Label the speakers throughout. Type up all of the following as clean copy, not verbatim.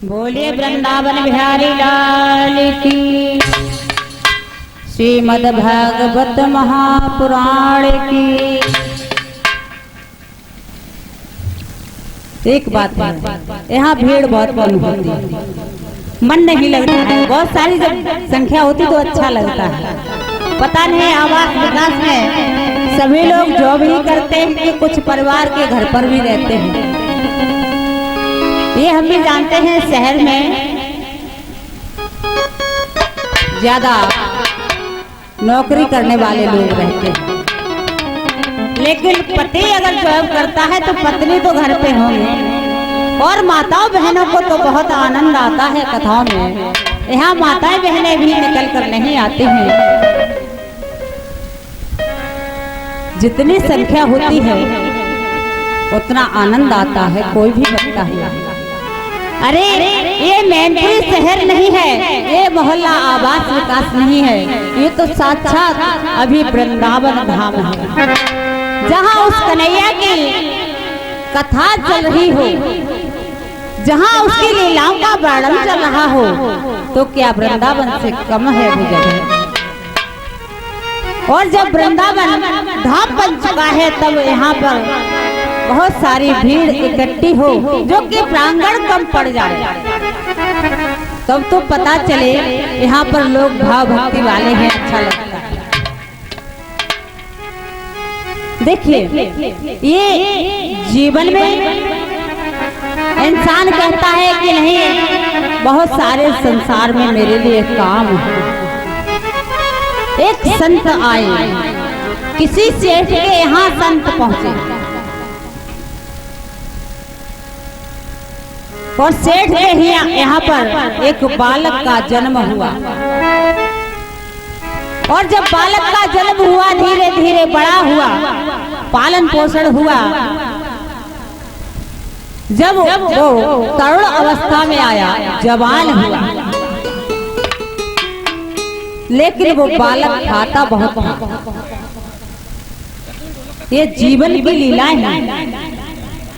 Speaker 1: बोलिए वृंदावन बिहारी लाल की, श्रीमद् भागवत महापुराण की। एक बात है, यहाँ भीड़ बहुत कम होती है, मन नहीं लगता है। बहुत सारी जब संख्या होती तो अच्छा लगता है। पता नहीं आवास विकास में सभी लोग जॉब ही करते हैं कि कुछ परिवार के घर पर भी रहते हैं। ये हम भी जानते हैं, शहर में ज्यादा नौकरी करने वाले लोग रहते हैं, लेकिन पति अगर जॉब करता है तो पत्नी तो घर पे होंगे। और माताओं बहनों को तो बहुत आनंद आता है कथाओं में। यहाँ माताएं बहनें भी निकल कर नहीं आती हैं। जितनी संख्या होती है उतना आनंद आता है, कोई भी लगता है। अरे ये मैनपुरी शहर नहीं है, ये मोहल्ला आवास विकास नहीं है, ये तो साक्षात अभी वृंदावन धाम है, जहाँ उस कन्हैया की कथा चल रही हो, जहाँ उसकी लीलाओं का वर्णन चल रहा हो, तो क्या वृंदावन से कम है वो जगह? और जब वृंदावन धाम बन चुका है तब यहाँ पर बहुत सारी भीड़ इकट्ठी हो, जो कि प्रांगण कम पड़ जाए, तब तो पता चले यहाँ पर लोग भाव भक्ति वाले हैं, अच्छा लगता है। देखिए, ये जीवन में इंसान कहता है कि नहीं, बहुत सारे संसार में मेरे लिए काम है। एक संत आए, किसी सेठ के यहाँ संत पहुंचे और सेठ के यहाँ पर एक बालक का जन्म हुआ। और जब बालक का जन्म हुआ, धीरे धीरे बड़ा हुआ, पालन पोषण हुआ। जब वो तरुण अवस्था में आया, जवान हुआ, लेकिन वो बालक खाता बहुत था। ये जीवन की लीलाएं हैं।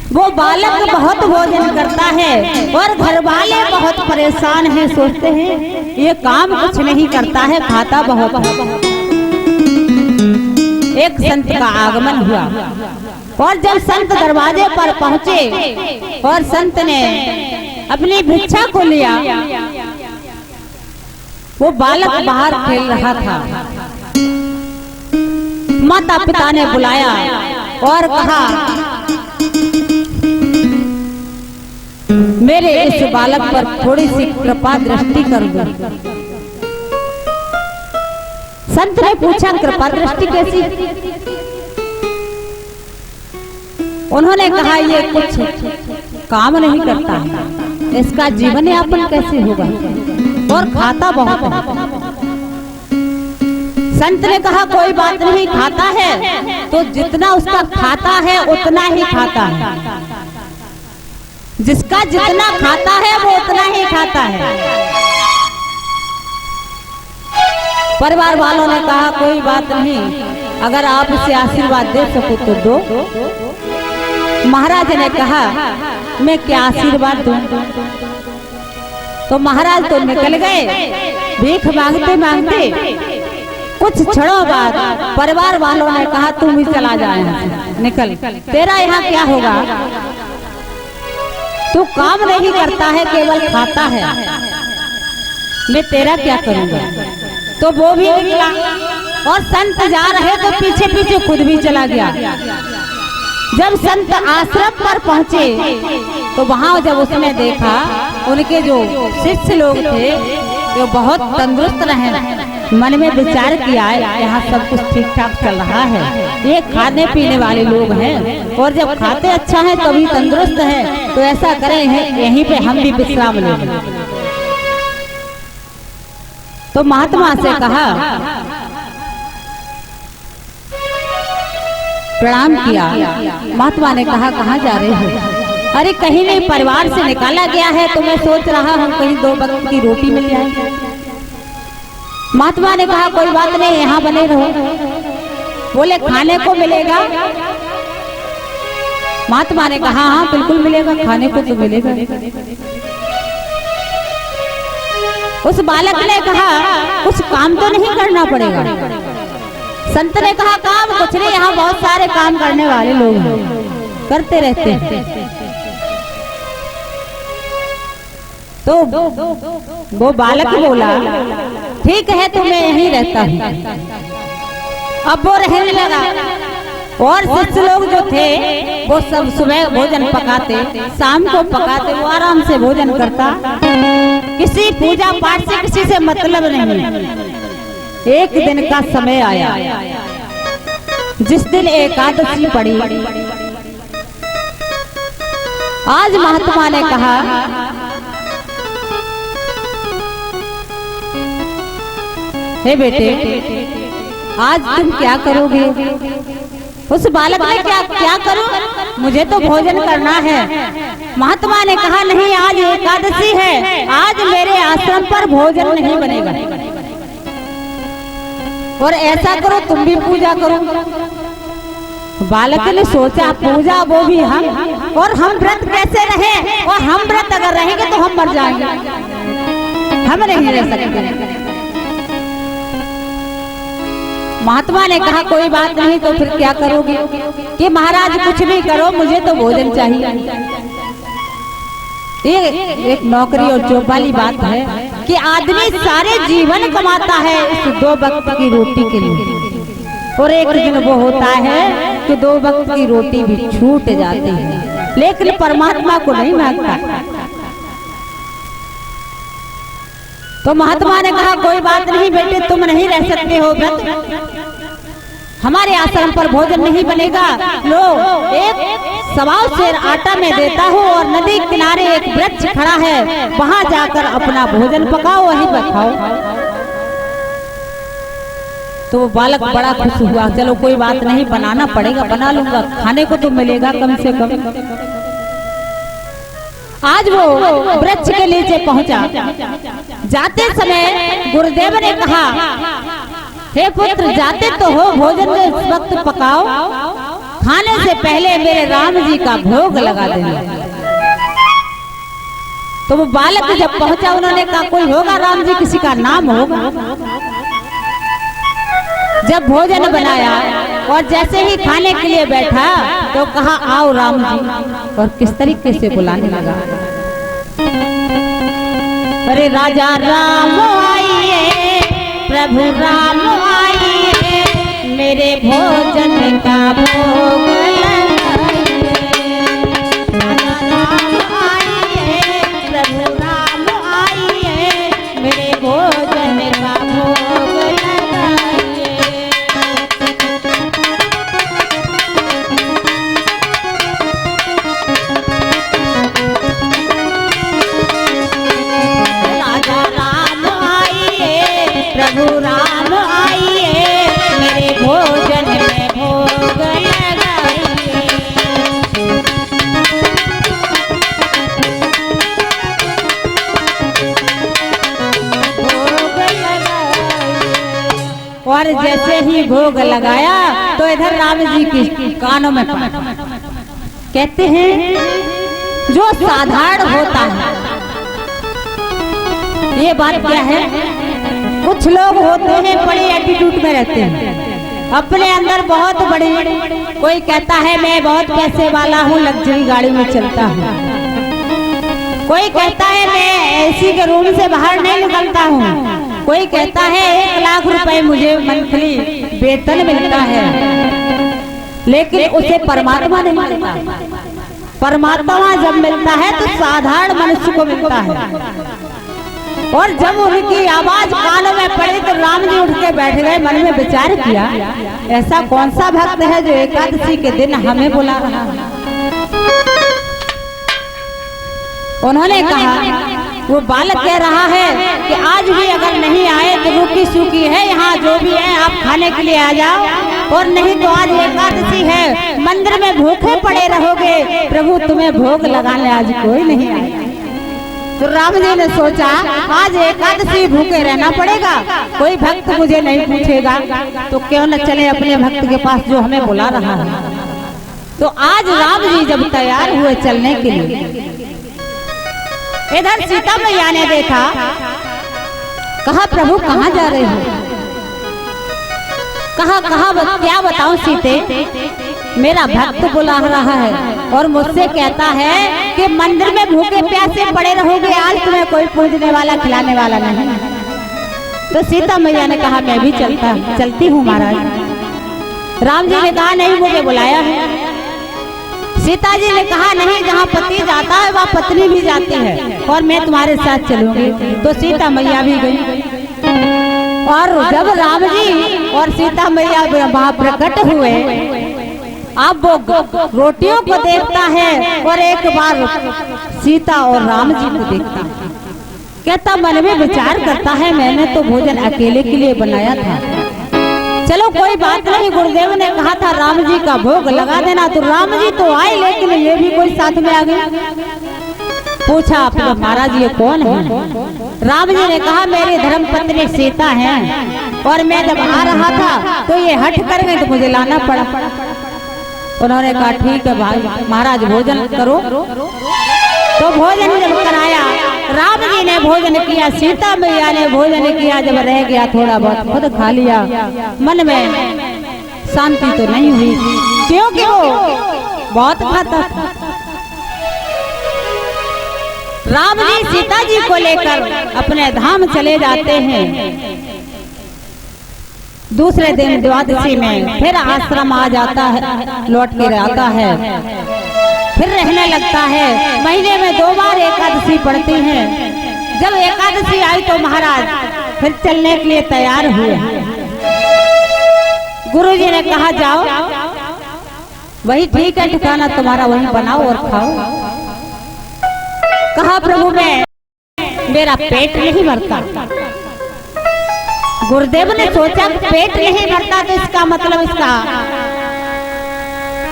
Speaker 1: वो बालक बहुत भोजन करता है और घर वाले बहुत परेशान हैं, सोचते हैं ये काम कुछ नहीं करता है, खाता बहुत है। एक संत का आगमन हुआ और जब संत दरवाजे पर पहुंचे और संत ने अपनी भिक्षा को लिया, वो बालक बाहर खेल रहा था। माता पिता ने बुलाया और कहा, मेरे इस बालक पर थोड़ी सी कृपा दृष्टि कर दो। संत ने पूछा, कृपा दृष्टि कैसी? उन्होंने कहा, ये कुछ काम नहीं करता है, इसका जीवन यापन कैसे होगा, और खाता बहुत है। संत ने कहा, कोई बात नहीं, खाता है तो जितना उसका खाता है उतना ही खाता है। जिसका जितना खाता है वो उतना ही खाता है। परिवार वालों ने कहा, कोई बात नहीं, अगर आप इसे आशीर्वाद दे सको तो दो। महाराज ने कहा, मैं क्या आशीर्वाद दूं? तो महाराज तो निकल गए भीख मांगते मांगते। कुछ क्षणों बाद परिवार वालों ने कहा, तुम भी चला जाए, निकल, तेरा यहाँ क्या होगा? तू काम नहीं करता है, केवल खाता है, मैं तेरा क्या करूंगा? तो वो भी निकला और संत जा रहे तो पीछे पीछे खुद भी चला गया। जब संत आश्रम पर पहुंचे तो वहां जब उसने देखा, उनके जो शिष्य लोग थे वो बहुत तंदुरुस्त रहे। मन में विचार किया, यहाँ सब कुछ ठीक ठाक चल रहा है, ये खाने पीने वाले लोग हैं, और जब खाते अच्छा है तभी तंदुरुस्त है, तो ऐसा करें यहीं पे हम भी विश्राम लें। तो महात्मा से कहा, प्रणाम किया। महात्मा ने कहा, कहाँ जा रहे हो? अरे कहीं नहीं, परिवार से निकाला गया है, तो मैं सोच रहा हूँ कहीं 2 वक्त की रोटी मिल जाए। महात्मा ने कहा, कोई बात नहीं, यहाँ बने रहो। बोले, खाने को मिलेगा? महात्मा ने कहा, हाँ बिल्कुल मिलेगा, खाने को तो मिलेगा। उस बालक ने कहा कुछ काम तो नहीं करना पड़ेगा। संत ने कहा काम कुछ नहीं, यहाँ बहुत सारे काम करने वाले लोग हैं, करते रहते हैं। तो वो बालक बोला ठीक है तो मैं यहीं रहता हूँ। अब वो रहने लगा और शिष्य लोग जो थे वो सब सुबह भोजन पकाते, शाम को पकाते, वो आराम से भोजन करता, किसी पूजा पाठ से किसी से मतलब नहीं। एक दिन का समय आया जिस दिन एकादशी पड़ी। आज महात्मा ने कहा हे बेटे आज तुम क्या करोगे? उस बालक ने क्या करूं? मुझे तो भोजन करना है। महात्मा ने कहा नहीं, आज एकादशी है, आज मेरे आश्रम पर भोजन नहीं बनेगा। और ऐसा करो तुम भी पूजा करो। बालक ने सोचा पूजा वो भी हम, और हम व्रत कैसे रहे? और हम व्रत अगर रहेंगे तो हम मर जाएंगे, हम नहीं रह सकते। महात्मा ने कहा कोई बात नहीं, तो फिर क्या करोगे? कि महाराज कुछ भी करो, मुझे तो भोजन चाहिए। ये एक नौकरी और जॉब वाली बात है कि आदमी सारे जीवन कमाता है इस 2 वक्त की रोटी के लिए, और एक दिन वो होता है कि 2 वक्त की रोटी भी छूट जाती है, लेकिन परमात्मा को नहीं मांगता। तो महात्मा ने कहा कोई बात नहीं बेटे, तुम नहीं रह सकते हो व्रत, हमारे आश्रम पर भोजन नहीं बनेगा। लो एक 1.25 सेर आटा में देता हूँ, और नदी किनारे एक वृक्ष खड़ा है, वहाँ जाकर अपना भोजन पकाओ, वहीं पर खाओ। तो वो बालक बड़ा खुश हुआ, चलो कोई बात नहीं, बनाना पड़ेगा, बना लूंगा, खाने को तो मिलेगा कम से कम। आज वो वृक्ष के नीचे पहुंचा। जाते समय गुरुदेव ने कहा हे पुत्र जाते तो हो, भोजन में इस वक्त पकाओ, खाने से पहले मेरे राम जी का भोग लगा देना। तो वो बालक जब पहुंचा उन्होंने कहा कोई होगा राम जी, किसी का नाम होगा। जब भोजन बनाया और जैसे ही खाने के लिए बैठा तो कहा आओ राम जी, और किस तरीके से बुलाने लगा, अरे राजा राम आइए, प्रभु राम आइए, मेरे भोजन का भोग लगाइए। राजा राम आइए, प्रभु राम आइए, मेरे भोजन का भोग लगाइए। राजा राम आइए, प्रभु राम आइए, मेरे भोजन में भोग लगाइए। भोग लगाइए। और जैसे ही भोग लगाया तो इधर राम जी की कानों में कहते हैं जो साधारण होता है, ये बात क्या है? कुछ लोग होते हैं बड़े एटीट्यूड में रहते हैं, अपने अंदर बहुत बड़े, कोई कहता है मैं बहुत पैसे वाला हूँ, लग्जरी गाड़ी में चलता हूँ, कोई कहता है मैं एसी के रूम से बाहर नहीं निकलता हूँ, कोई कहता है 1 लाख रुपए मुझे मंथली वेतन मिलता है, लेकिन उसे परमात्मा नहीं मिलता। परमात्मा जब मिलता है तो साधारण मनुष्य को मिलता है। और जब उनकी आवाज कानों में पड़ी तो राम जी उठ के बैठ गए, मन में विचार किया ऐसा कौन सा भक्त है जो एकादशी के दिन हमें बुला रहा है। उन्होंने कहा, वो बालक कह रहा है कि आज भी अगर नहीं आए तो रूखी सूखी है, यहाँ जो भी है आप खाने के लिए आ जाओ, और नहीं तो आज एकादशी है, मंदिर में भूखे पड़े रहोगे, प्रभु तुम्हें भोग लगाने आज कोई नहीं आएगा। तो राम जी ने सोचा आज एकादशी भूखे रहना पड़ेगा, कोई भक्त मुझे नहीं पूछेगा, तो क्यों न चले अपने भक्त के पास जो हमें बुला रहा है। तो आज राम जी जब तैयार हुए चलने के लिए, इधर सीता मैया ने देखा कहा प्रभु कहाँ जा रहे हो? कहा क्या बताऊं सीते, मेरा भक्त बुला रहा है और मुझसे कहता है कि मंदिर में भूखे प्यासे पड़े रहोगे, आज तुम्हें कोई पूजने वाला खिलाने वाला नहीं। तो सीता मैया ने कहा मैं भी चलती हूँ महाराज। राम जी ने कहा नहीं, मुझे बुलाया है। सीता जी ने कहा नहीं, जहाँ पति जाता है वहाँ पत्नी भी जाती है और मैं तुम्हारे साथ चलूंगी। तो सीता मैया भी गई और जब राम जी और सीता मैया वहाँ प्रकट हुए, अब वो रोटियों को देखता है और एक बार सीता और राम जी को देखता है। कहता मन में विचार करता है मैंने तो भोजन अकेले के लिए बनाया था, चलो कोई बात नहीं, गुरुदेव ने कहा था राम जी का भोग लगा देना, तो राम जी तो आए लेकिन ये भी कोई साथ में आ गया। पूछा आपने महाराज ये कौन है? राम जी ने कहा मेरी धर्म पत्नी सीता है और मैं जब आ रहा था तो ये हट कर गए तो मुझे लाना पड़ा। उन्होंने कहा ठीक है भाई महाराज भोजन करो। तो भोजन जब कराया, राम जी ने भोजन किया, सीता मैया ने भोजन किया, जब रह गया थोड़ा बहुत खुद खा लिया। मन में शांति तो नहीं हुई क्योंकि वो बहुत खाता था। राम जी सीता जी को लेकर अपने धाम चले जाते हैं। दूसरे दिन द्वादशी में फिर आश्रम आ जाता है, लौट कर आता है, फिर रहने लगता है। महीने में 2 बार एकादशी पड़ती है। जब एकादशी आई तो महाराज फिर चलने के लिए तैयार हुए। गुरुजी ने कहा जाओ, वही ठीक है ठिकाना तुम्हारा, वही बनाओ और खाओ। कहा प्रभु मेरा पेट नहीं भरता। गुरुदेव ने सोचा पेट नहीं भरता तो इसका मतलब इसका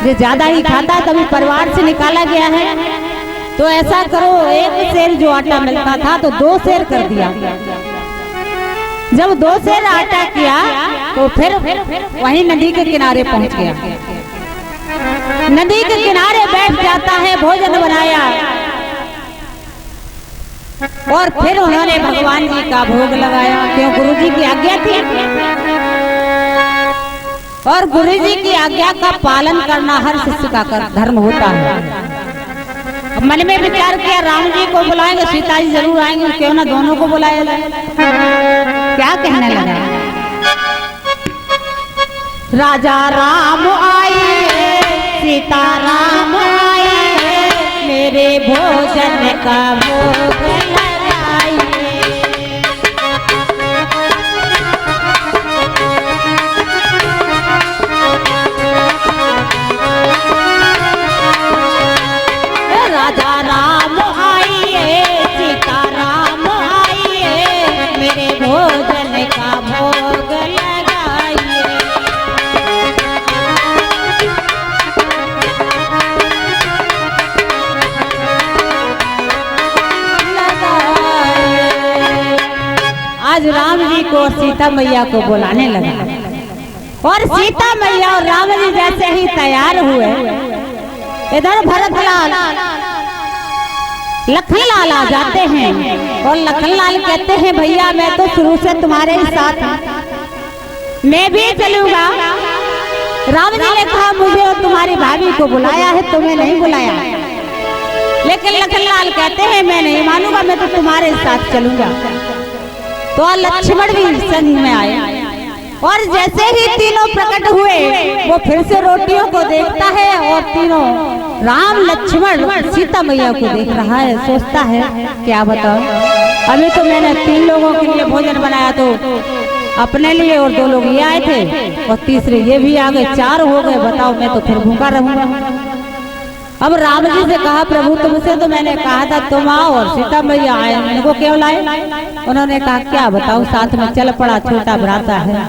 Speaker 1: जो ज्यादा ही खाता है तभी परिवार से निकाला गया है। तो ऐसा करो, 1 सेर जो आटा मिलता था तो 2 सेर कर दिया। जब 2 सेर आटा किया तो फिर वहीं नदी के किनारे पहुंच गया। नदी के किनारे बैठ जाता है, भोजन बनाया और फिर उन्होंने भगवान जी का भोग लगाया। क्यों? गुरु जी की आज्ञा थी और गुरु जी की आज्ञा का पालन करना हर शिष्य का धर्म होता है। अब मन में विचार किया राम जी को बुलाएंगे, सीता जी जरूर आएंगे, क्यों ना दोनों को बुलाया जाए। क्या कहने लगा? राजा राम आए, सीता राम आए, मेरे भोजन का भोग आज राम जी को और सीता मैया को बुलाने लगा और सीता मैया और राम जी जैसे ही तैयार हुए, इधर भरतलाल लखनलाल आ जाते हैं और लखनलाल कहते हैं भैया मैं तो शुरू से तुम्हारे ही साथ हूँ, मैं भी चलूंगा। राम जी ने कहा मुझे और तुम्हारी भाभी को बुलाया है, तुम्हें नहीं बुलाया। लेकिन लखनलाल कहते हैं मैं नहीं मानूंगा, मैं तो तुम्हारे साथ चलूंगा। तो लक्ष्मण भी संग में आए और जैसे ही तीनों प्रकट हुए वो फिर से रोटियों को देखता है और तीनों राम लक्ष्मण सीता मैया को देख रहा है। सोचता है क्या बताओ, अभी तो मैंने 3 लोगों के लिए भोजन बनाया, तो अपने लिए और 2 लोग ये आए थे और तीसरे ये भी आ गए, 4 हो गए। बताओ मैं तो फिर भूखा रहूंगा। अब राम जी से कहा प्रभु तुमसे तो मैंने कहा था तुम आओ और सीता मैया आए, इनको क्यों लाए? उन्होंने कहा क्या बताऊं, साथ में चल पड़ा, छोटा भ्राता है।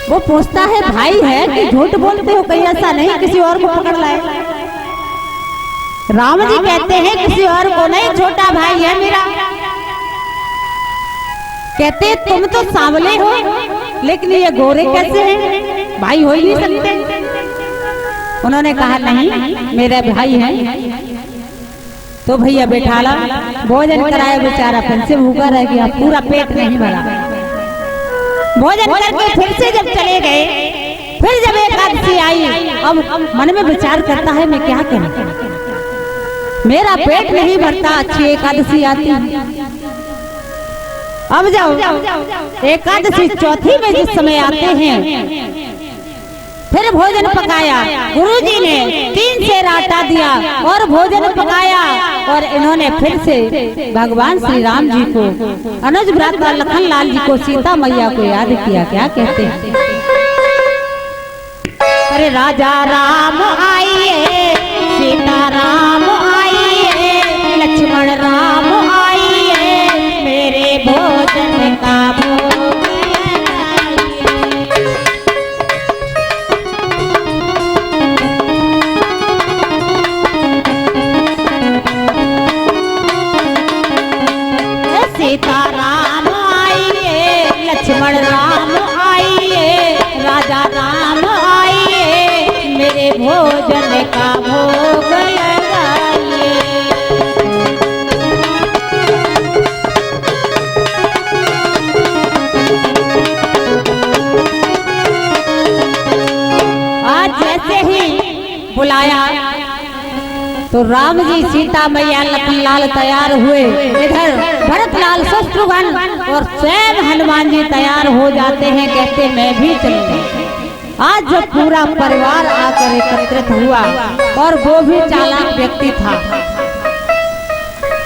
Speaker 1: वो पूछता है भाई है कि झूठ बोलते हो, कहीं ऐसा नहीं किसी और को पकड़ लाए? राम जी कहते हैं किसी और को नहीं, छोटा भाई है मेरा। कहते तुम तो सांवले हो लेकिन ये गोरे कैसे हैं, भाई हो ही नहीं सकते। उन्होंने कहा नहीं मेरे भाई हैं। तो भैया बैठाला, भोजन कराया, बेचारा फिर से भूखा रह गया, पूरा पेट नहीं भरा। भोजन करके फिर से जब चले गए, फिर जब एकादशी आई, अब मन में विचार करता है मैं क्या करूं, मेरा पेट नहीं भरता, अच्छी एकादशी आती। अब जब एकादशी चौथी में जिस समय आते हैं, फिर भोजन पकाया, गुरुजी ने 3 सेर आटा दिया और भोजन पकाया, और इन्होंने फिर से भगवान श्री राम जी को, अनुज भ्राता लखन लाल जी को, सीता मैया को याद किया। क्या कहते हैं, अरे राजा राम आइए, सीता राम आइए, लक्ष्मण राम आइए, मेरे भोजन का भोग सीता राम आइए, लक्ष्मण राम आइए, राजा राम आइए, मेरे भोजन का भोग लगाइए। आज जैसे ही बुलाया तो राम जी, सीता मैया, लखन लाल तैयार हुए, इधर भरत लाल, शत्रुघ्न और स्वयं हनुमान जी तैयार हो जाते हैं, कहते मैं भी चलूंगा। आज जब पूरा परिवार आकर एकत्रित हुआ, और वो भी चालाक व्यक्ति था,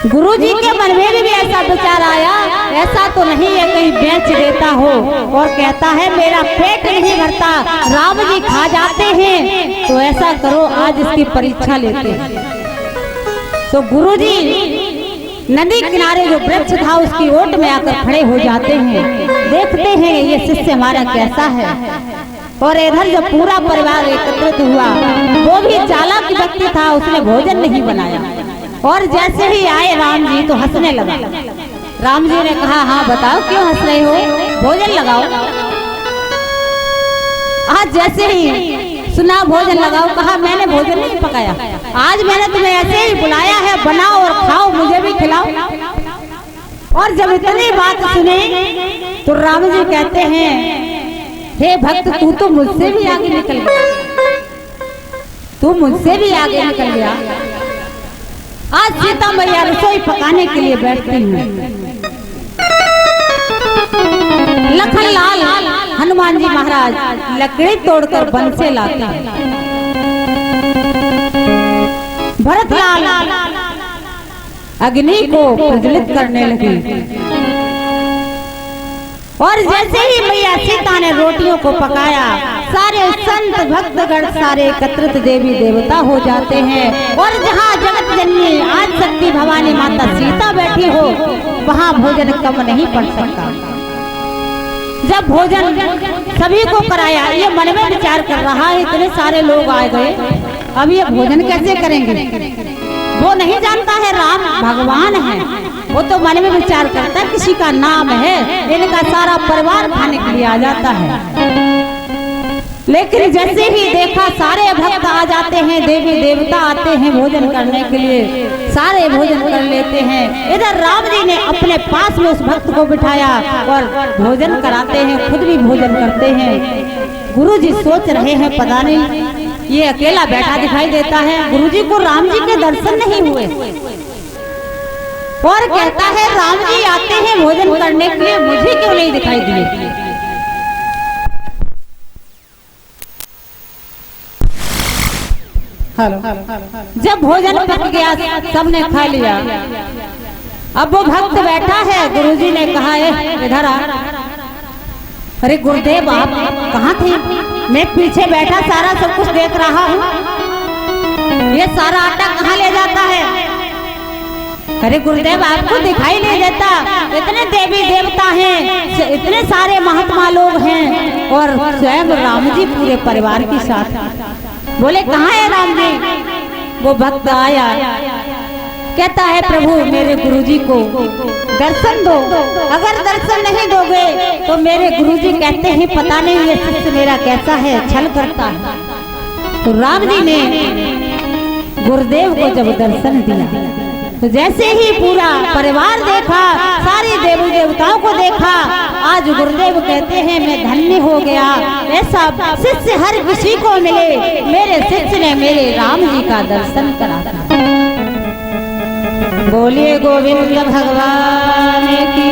Speaker 1: गुरुजी के मन में भी ऐसा विचार आया, ऐसा तो नहीं है कहीं बेच देता हो, और कहता है मेरा पेट नहीं भरता, राम जी खा जाते हैं, तो ऐसा करो आज इसकी परीक्षा लेते हैं। तो गुरुजी नदी किनारे जो वृक्ष था उसकी ओट में आकर खड़े हो जाते हैं, देखते हैं ये शिष्य हमारा कैसा है। और इधर जब पूरा परिवार एकत्रित हुआ, वो भी चालाक व्यक्ति था, उसने भोजन नहीं बनाया, और जैसे ही आए राम जी तो हंसने लगा। राम जी ने कहा हाँ बताओ क्यों हंस रहे हो, भोजन लगाओ। आज जैसे ही सुना भोजन लगाओ, कहा मैंने भोजन नहीं पकाया, आज मैंने तुम्हें ऐसे ही बुलाया है, बनाओ और खाओ, मुझे भी खिलाओ। और जब इतनी बात सुने तो राम जी कहते हैं हे भक्त, तू तो मुझसे भी आगे निकल गया, तू मुझसे भी आगे निकल गया। आज सीता मैया रसोई पकाने के लिए बैठती हैं, लखन लाल हनुमान जी महाराज लकड़ी तोड़कर वन से लाते हैं, भरत लाल अग्नि को प्रज्वलित करने लगे, और जैसे ही मैया सीता ने रोटियों को पकाया, सारे संत भक्तगण सारे एकत्रित देवी देवता हो जाते हैं, और जहाँ जगत जननी आज शक्ति भवानी माता सीता बैठी हो, वहाँ भोजन कम नहीं पड़ सकता। जब भोजन सभी को कराया, ये मन में विचार कर रहा है इतने सारे लोग आ गए, अब ये भोजन कैसे करेंगे। वो नहीं जानता है राम भगवान है, वो तो मन में विचार करता है किसी का नाम है, इनका सारा परिवार खाने के लिए आ जाता है। लेकिन जैसे ही देखा सारे भक्त आ जाते हैं, देवी देवता आते हैं भोजन करने के लिए, सारे भोजन कर लेते हैं। इधर राम जी ने अपने पास में उस भक्त को बिठाया और भोजन कराते हैं, खुद भी भोजन करते हैं। गुरु जी सोच रहे हैं पता नहीं ये अकेला बैठा दिखाई देता है, गुरु जी को राम जी के दर्शन नहीं हुए, और कहता है राम जी आते हैं भोजन करने के लिए, मुझे क्यों नहीं दिखाई दिए। हेलो, जब भोजन पक गया, सबने खा लिया, अब वो भक्त बैठा है, गुरुजी ने कहा इधर आ। अरे गुरुदेव आप कहाँ थे, मैं पीछे बैठा सारा सब कुछ देख रहा हूँ, ये सारा आटा कहाँ ले जाता है। अरे गुरुदेव आपको दिखाई नहीं देता, इतने देवी देवता हैं, इतने सारे महात्मा लोग हैं, और स्वयं राम जी पूरे परिवार के साथ। बोले कहाँ है राम जी। वो भक्त आया, कहता है प्रभु मेरे गुरुजी को दर्शन दो, अगर दर्शन नहीं दोगे तो मेरे गुरुजी कहते हैं पता नहीं ये शिष्य मेरा कैसा है, छल करता है। तो राम जी ने गुरुदेव को जब दर्शन दिया, तो जैसे ही पूरा परिवार देखा, सारे देवी देवताओं को देखा, आज गुरुदेव कहते हैं मैं धन्य हो गया, ऐसा शिष्य हर किसी को मिले। मेरे शिष्य ने मेरे राम जी का दर्शन करा। बोलिए गोविंद भगवान की।